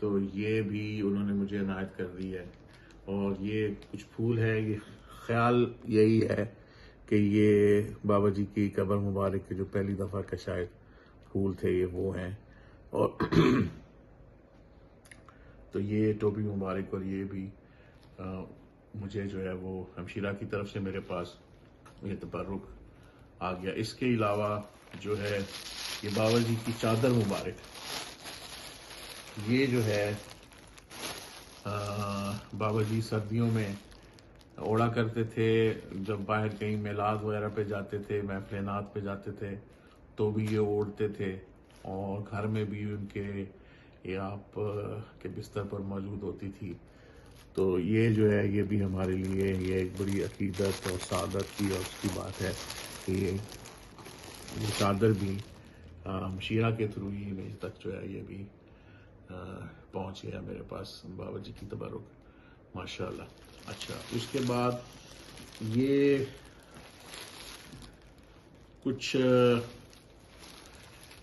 تو یہ بھی انہوں نے مجھے عنایت کر دی ہے. اور یہ کچھ پھول ہے، یہ خیال یہی ہے کہ یہ بابا جی کی قبر مبارک کے جو پہلی دفعہ کا شاید پھول تھے یہ وہ ہیں. اور تو یہ ٹوپی مبارک اور یہ بھی مجھے جو ہے وہ ہمشیرہ کی طرف سے میرے پاس یہ تبرک آ گیا. اس کے علاوہ جو ہے یہ بابا جی کی چادر مبارک، یہ جو ہے بابا جی سردیوں میں اوڑا کرتے تھے. جب باہر کہیں میلاد وغیرہ پہ جاتے تھے، محفلینات پہ جاتے تھے تو بھی یہ اوڑھتے تھے، اور گھر میں بھی ان کے یہ آپ کے بستر پر موجود ہوتی تھی. تو یہ جو ہے یہ بھی ہمارے لیے یہ ایک بڑی عقیدت اور سعادت کی اور اس کی بات ہے کہ یہ چادر بھی ہمشیرہ کے تھرو ہی میرے تک جو ہے یہ بھی پہنچ گیا میرے پاس بابا جی کی تبرک، ماشاءاللہ. اچھا، اس کے بعد یہ کچھ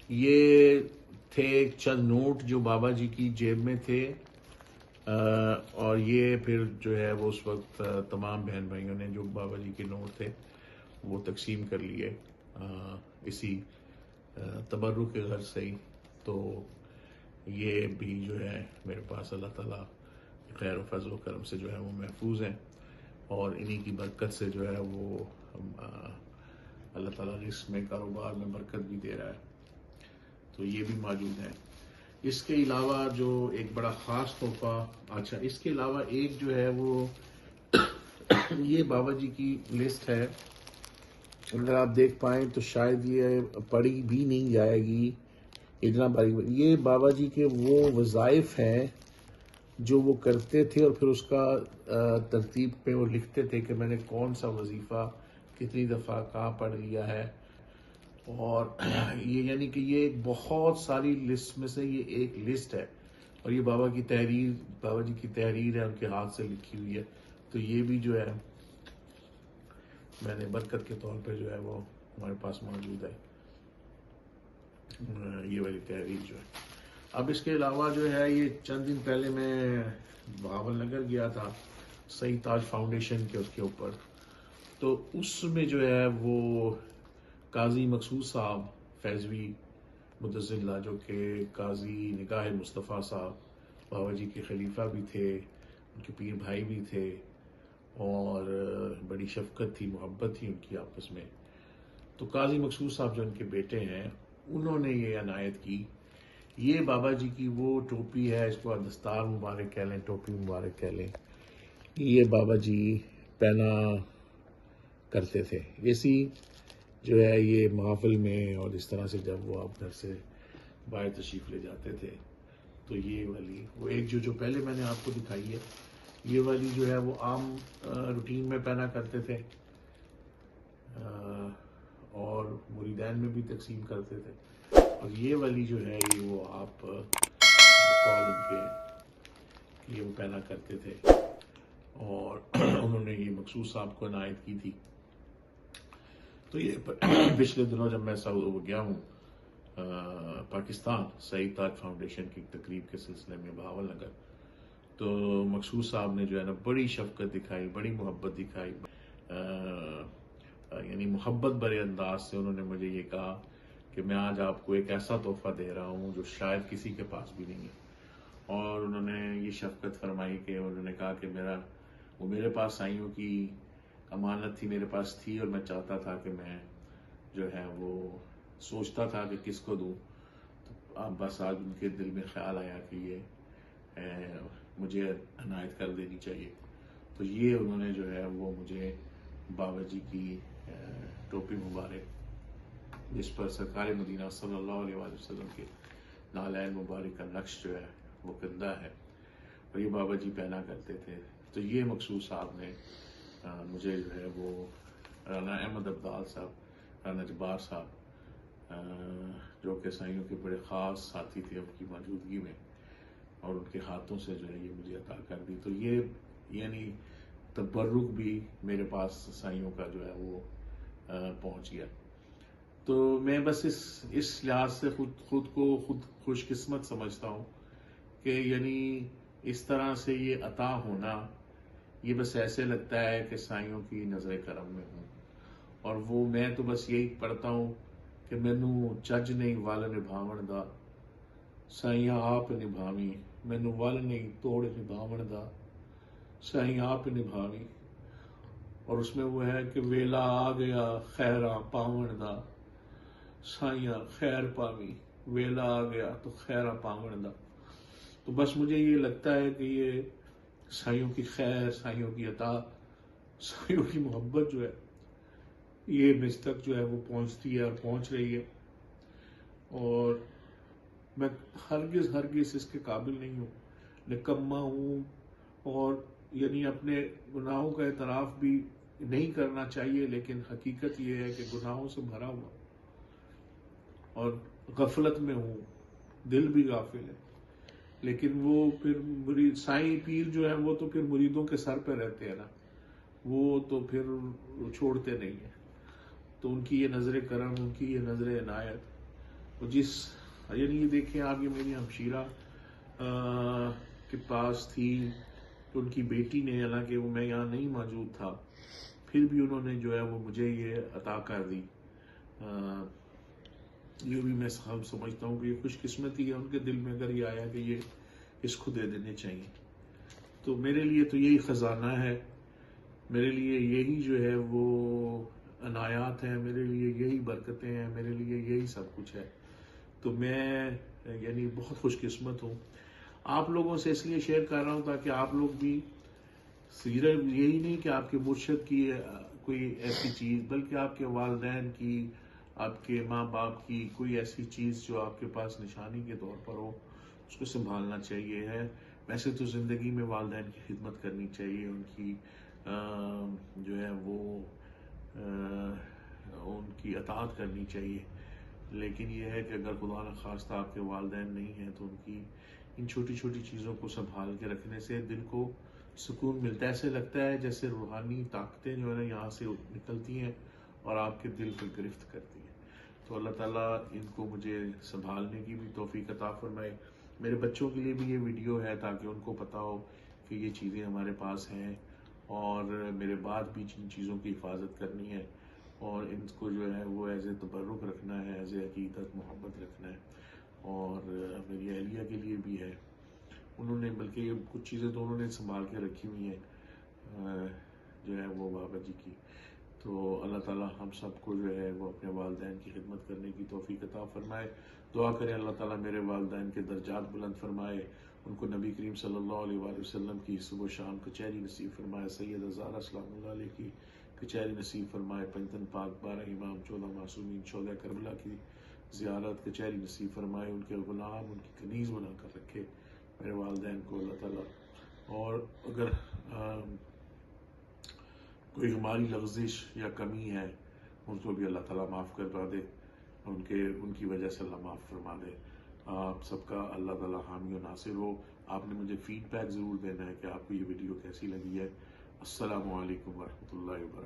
یہ تھے چند نوٹ جو بابا جی کی جیب میں تھے، اور یہ پھر جو ہے وہ اس وقت تمام بہن بھائیوں نے جو بابا جی کے نوٹ تھے وہ تقسیم کر لیے اسی تبرک کے غرض سے ہی. تو یہ بھی جو ہے میرے پاس اللہ تعالیٰ خیر و فضل و کرم سے جو ہے وہ محفوظ ہیں، اور انہی کی برکت سے جو ہے وہ اللہ تعالیٰ رزق میں کاروبار میں برکت بھی دے رہا ہے. تو یہ بھی موجود ہے. اس کے علاوہ جو ایک بڑا خاص تحفہ، اچھا اس کے علاوہ ایک جو ہے وہ یہ بابا جی کی لسٹ ہے. اگر آپ دیکھ پائیں تو شاید یہ پڑھی بھی نہیں جائے گی اتنا باریک. یہ بابا جی کے وہ وظائف ہیں جو وہ کرتے تھے، اور پھر اس کا ترتیب پہ وہ لکھتے تھے کہ میں نے کون سا وظیفہ کتنی دفعہ کہاں پڑھ لیا ہے. اور یہ یعنی کہ یہ ایک بہت ساری لسٹ میں سے یہ ایک لسٹ ہے، اور یہ بابا کی تحریر، بابا جی کی تحریر ہے، ان کے ہاتھ سے لکھی ہوئی ہے. تو یہ بھی جو ہے میں نے برکت کے طور پہ جو ہے وہ ہمارے پاس موجود ہے، یہ والی تحریر جو ہے. اب اس کے علاوہ جو ہے یہ چند دن پہلے میں بہاول نگر گیا تھا سعید تاج فاؤنڈیشن کے اس کے اوپر. تو اس میں جو ہے وہ قاضی مقصود صاحب فیضوی مدظلہ، جو کہ قاضی نگاہ مصطفیٰ صاحب بابا جی کے خلیفہ بھی تھے، ان کے پیر بھائی بھی تھے، اور بڑی شفقت تھی، محبت تھی ان کی آپس میں. تو قاضی مقصود صاحب جو ان کے بیٹے ہیں انہوں نے یہ عنایت کی. یہ بابا جی کی وہ ٹوپی ہے، اس کو دستار مبارک کہہ لیں، ٹوپی مبارک کہہ لیں، یہ بابا جی پہنا کرتے تھے. اسی جو ہے یہ محافل میں اور اس طرح سے جب وہ آپ گھر سے باہر تشریف لے جاتے تھے تو یہ والی وہ ایک جو پہلے میں نے آپ کو دکھائی ہے، یہ والی جو ہے وہ عام روٹین میں پہنا کرتے تھے، اور مریدین میں بھی تقسیم کرتے تھے. اور یہ والی جو ہے یہ وہ آپ کال ان کے یہ وہ پہنا کرتے تھے، اور انہوں نے یہ مقصود صاحب کو عنایت کی تھی. تو یہ پچھلے دنوں جب میں گیا ہوں پاکستان سعید تاج فاؤنڈیشن کی تقریب کے سلسلے میں بہاول نگر، تو مقصود صاحب نے جو ہے نا بڑی شفقت دکھائی، بڑی محبت دکھائی، یعنی محبت بھرے انداز سے انہوں نے مجھے یہ کہا کہ میں آج آپ کو ایک ایسا تحفہ دے رہا ہوں جو شاید کسی کے پاس بھی نہیں ہے. اور انہوں نے یہ شفقت فرمائی کہ انہوں نے کہا کہ وہ میرے پاس سائیوں کی امانت تھی، میرے پاس تھی، اور میں چاہتا تھا کہ میں جو ہے وہ سوچتا تھا کہ کس کو دوں. تو اب بس آج ان کے دل میں خیال آیا کہ یہ مجھے عنایت کر دینی چاہیے. تو یہ انہوں نے جو ہے وہ مجھے بابا جی کی ٹوپی مبارک جس پر سرکار مدینہ صلی اللہ علیہ وآلہ وسلم کے نالین مبارک کا نقش جو ہے وہ کندہ ہے، اور یہ بابا جی پہنا کرتے تھے. تو یہ مقصود صاحب نے مجھے جو ہے وہ رانا احمد عبدال صاحب، رانا جبار صاحب جو کہ سائیوں کے بڑے خاص ساتھی تھے، ان کی موجودگی میں اور ان کے ہاتھوں سے جو ہے یہ مجھے عطا کر دی. تو یہ یعنی تبرک بھی میرے پاس سائیوں کا جو ہے وہ پہنچ گیا. تو میں بس اس لحاظ سے خود کو خوش قسمت سمجھتا ہوں کہ یعنی اس طرح سے یہ عطا ہونا، یہ بس ایسے لگتا ہے کہ سائیوں کی نظر کرم میں ہوں، اور وہ میں تو بس یہی پڑھتا ہوں کہ مینوں چج نہیں ول نبھاون دا، سائیاں آپ نبھاویں، مینوں ول نہیں توڑ نبھاون دا، سائیاں آپ نبھاویں۔ اور اس میں وہ ہے کہ ویلا آ گیا خیراں پاون دا، سائیاں خیر پاویں، ویلا آ گیا تو خیراں پاون دا۔ تو بس مجھے یہ لگتا ہے کہ یہ سائیوں کی خیر، سائیوں کی عطا، سائیوں کی محبت جو ہے یہ مجھ تک جو ہے وہ پہنچتی ہے اور پہنچ رہی ہے، اور میں ہرگز اس کے قابل نہیں ہوں، نکما ہوں، اور یعنی اپنے گناہوں کا اعتراف بھی نہیں کرنا چاہیے، لیکن حقیقت یہ ہے کہ گناہوں سے بھرا ہوا اور غفلت میں ہوں، دل بھی غافل ہے، لیکن وہ پھر مرید سائیں پیر جو ہیں وہ تو پھر مریدوں کے سر پہ رہتے ہیں نا، وہ تو پھر چھوڑتے نہیں ہیں، تو ان کی یہ نظر کرم، ان کی یہ نظر عنایت، جس یعنی یہ دیکھیں آپ، یہ میری ہمشیرہ کے پاس تھی، تو ان کی بیٹی نے، حالانکہ وہ میں یہاں نہیں موجود تھا، پھر بھی انہوں نے جو ہے وہ مجھے یہ عطا کر دی۔ یہ بھی میں سمجھتا ہوں کہ یہ خوش قسمتی ہے، ان کے دل میں اگر یہ آیا کہ یہ اس کو دے دینے چاہیے، تو میرے لیے تو یہی خزانہ ہے، میرے لیے یہی جو ہے وہ عنایات ہیں، میرے لیے یہی برکتیں ہیں، میرے لیے یہی سب کچھ ہے، تو میں یعنی بہت خوش قسمت ہوں۔ آپ لوگوں سے اس لیے شیئر کر رہا ہوں تاکہ آپ لوگ بھی صرف یہی نہیں کہ آپ کے مرشد کی کوئی ایسی چیز، بلکہ آپ کے والدین کی، آپ کے ماں باپ کی کوئی ایسی چیز جو آپ کے پاس نشانی کے طور پر ہو، اس کو سنبھالنا چاہیے ہے۔ ویسے تو زندگی میں والدین کی خدمت کرنی چاہیے، ان کی جو ہے وہ ان کی اطاعت کرنی چاہیے، لیکن یہ ہے کہ اگر خدا نخواستہ آپ کے والدین نہیں ہیں تو ان کی ان چھوٹی چھوٹی چیزوں کو سنبھال کے رکھنے سے دل کو سکون ملتا ہے، ایسے لگتا ہے جیسے روحانی طاقتیں جو ہے نا یہاں سے نکلتی ہیں اور آپ کے دل کو گرفت کرتی ہیں۔ تو اللہ تعالیٰ ان کو مجھے سنبھالنے کی بھی توفیق عطا فرمائے۔ میرے بچوں کے لیے بھی یہ ویڈیو ہے تاکہ ان کو پتہ ہو کہ یہ چیزیں ہمارے پاس ہیں، اور میرے بعد بھی جن چیزوں کی حفاظت کرنی ہے، اور ان کو جو ہے وہ ایز اے تبرک رکھنا ہے، ایز اے عقیدت محبت رکھنا ہے، اور میری اہلیہ کے لیے بھی ہے، انہوں نے بلکہ یہ کچھ چیزیں تو انہوں نے سنبھال کے رکھی ہوئی ہیں جو ہے وہ بابا جی کی۔ تو اللہ تعالیٰ ہم سب کو جو ہے وہ اپنے والدین کی خدمت کرنے کی توفیق عطا فرمائے۔ دعا کریں اللہ تعالیٰ میرے والدین کے درجات بلند فرمائے، ان کو نبی کریم صلی اللہ علیہ وآلہ وسلم کی صبح و شام کچہری نصیب فرمائے، سیدہ زہرا سلام اللہ علیہ کی کچہری نصیب فرمائے، پنجتن پاک 12 امام 14 معصومین شہداء کربلا کی زیارت کچہری نصیب فرمائے، ان کے غلام ان کی کنیز بنا کر رکھے میرے والدین کو اللہ تعالیٰ، اور اگر کوئی ہماری لغزش یا کمی ہے ان کو بھی اللہ تعالیٰ معاف کروا دے، ان کی وجہ سے اللہ معاف فرما دے۔ آپ سب کا اللہ تعالیٰ حامی و ناصر ہو۔ آپ نے مجھے فیڈ بیک ضرور دینا ہے کہ آپ کو یہ ویڈیو کیسی لگی ہے۔ السلام علیکم ورحمۃ اللہ وبرکاتہ۔